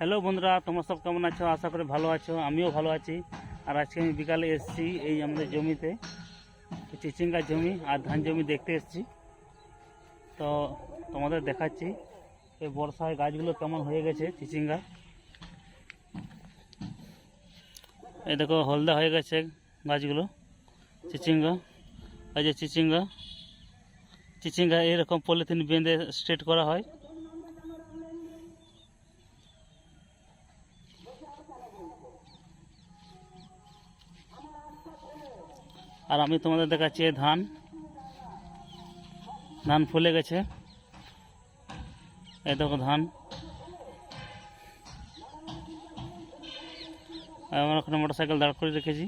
Hello বন্ধুরা, তোমরা সব কেমন আছো? আশা করি ভালো আছো, আমিও ভালো আছি। আর আজকে আমি বিকালে এসেছি এই আমাদের জমিতে, চিচিঙ্গা জমি আর ধান জমি দেখতে এসেছি। তো তোমাদের দেখাচ্ছি এই বর্ষায় গাছগুলো কেমন হয়ে গেছে চিচিঙ্গা। এই দেখো হলদা হয়ে গেছে গাছগুলো চিচিঙ্গা। এই যে চিচিঙ্গা চিচিঙ্গা এরকম পলিথিন বেঁধে স্ট্রেট করা হয়। আর আমি তোমাদের দেখাচ্ছি ধান ধান ফুলে গেছে। এই দেখো ধান। আমরা ওখানে মোটরসাইকেল দাঁড় করে রেখেছি।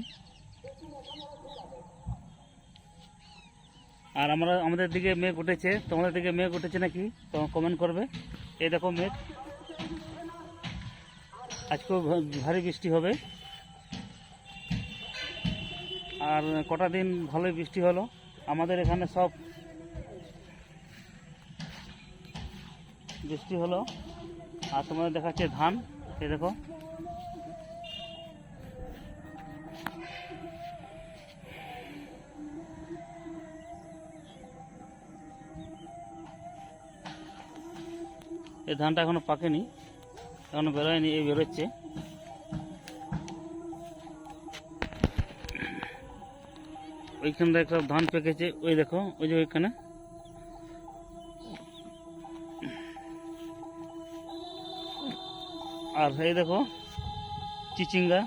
আর আমাদের দিকে মেঘ উঠেছে, তোমাদের দিকে মেঘ উঠেছে নাকি তোমরা কমেন্ট করবে। এই দেখো মেঘ, আজকেও ভারী বৃষ্টি হবে। আর কটা দিন ভালোই বৃষ্টি হলো আমাদের এখানে, সব বৃষ্টি হলো। আর তোমাদের দেখাচ্ছে ধান। এই দেখো এই ধানটা এখনো পাকেনি, এখনো বেরোয়নি, এই বেরোচ্ছে। ওইখানটা একটা ধান পেকেছে, ওই দেখো ওই যে ওইখানে। আর এই দেখো চিচিঙ্গা।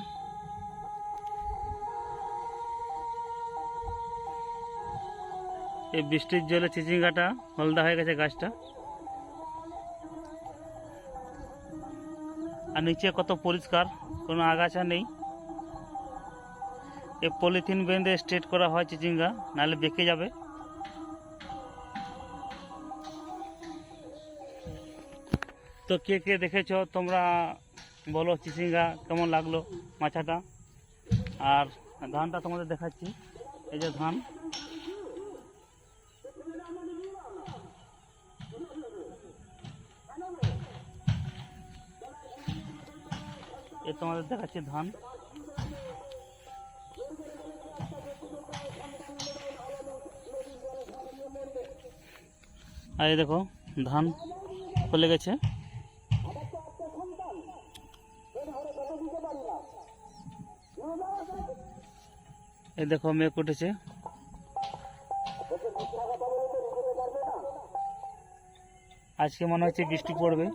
এই বৃষ্টির জলে চিচিঙ্গাটা হলদা হয়ে গেছে গাছটা। আর নিচে কত পরিষ্কার, কোনো আগাছা নেই। এই পলিথিন বেঁধে স্ট্রেট করা হয় চিচিঙ্গা, নাহলে বেঁকে যাবে। তো কে কে দেখেছো তোমরা বলো চিচিঙ্গা কেমন লাগলো মাছাটা। আর ধানটা তোমাদের দেখাচ্ছি, এই যে ধান। এ তোমাদের দেখাচ্ছি ধান। আর এই দেখো ধান ফলে গেছে। এই দেখো মেঘ উঠেছে। আজকে মনে হচ্ছে বৃষ্টি পড়বে।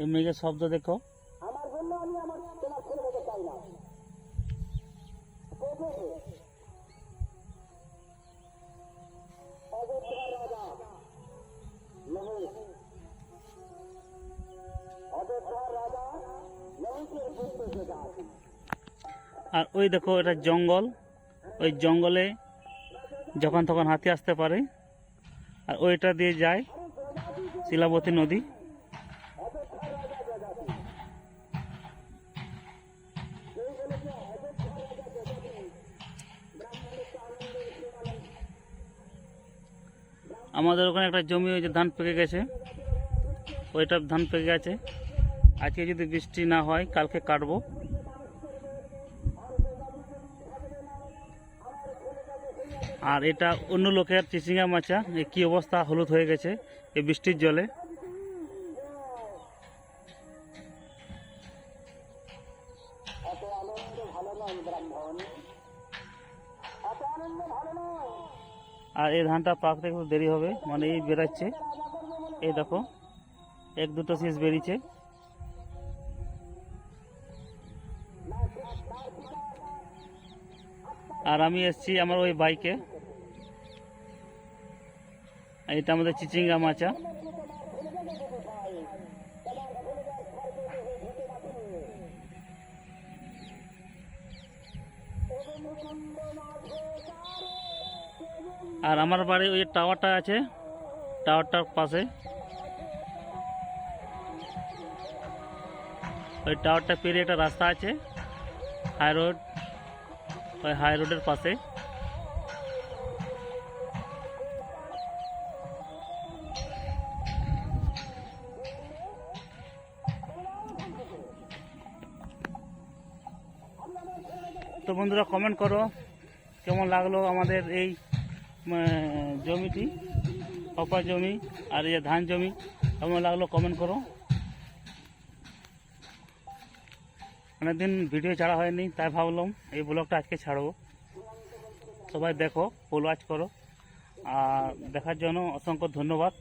এই মেঘের শব্দ দেখো। আর ওই দেখো এটা জঙ্গল, ওই জঙ্গলে যখন তখন হাতি আসতে পারে। আর ওইটা দিয়ে যায় শিলাবতী নদী। আমাদের ওখানে একটা জমি, ওই যে ধান পেকে গেছে, ওইটা ধান পেকে গেছে। আজকে যদি বৃষ্টি না হয় কালকে কাটবো। আর এটা অন্য লোকের চিচিঙ্গা মাচা, এই কী অবস্থা, হলুদ হয়ে গেছে এই বৃষ্টির জলে। আর এই ধানটা পাকতে একটু দেরি হবে, মানে এই বেরাচ্ছে। এই দেখো এক দুটো শীষ বেরিয়েছে। আর আমি এসছি আমার ওই বাইকে। এটা আমাদের চিচিঙ্গা মাচা। আর আমার বাড়ি ওই টাওয়ারটা আছে, টাওয়ারটার পাশে। ওই টাওয়ারটা পেরিয়ে একটা রাস্তা আছে, হাই রোড, ওই হাই রোডের পাশে। তো বন্ধুরা কমেন্ট করো কেমন লাগলো আমাদের এই জমিটি, কপার জমি আর এই ধান জমি কেমন লাগলো কমেন্ট করো। অনেকদিন ভিডিও ছাড়া হয়নি, তাই ভাবলাম এই ব্লগটা আজকে ছাড়বো। সবাই দেখো, ফুল ওয়াচ করো, আর দেখার জন্য অসংখ্য ধন্যবাদ।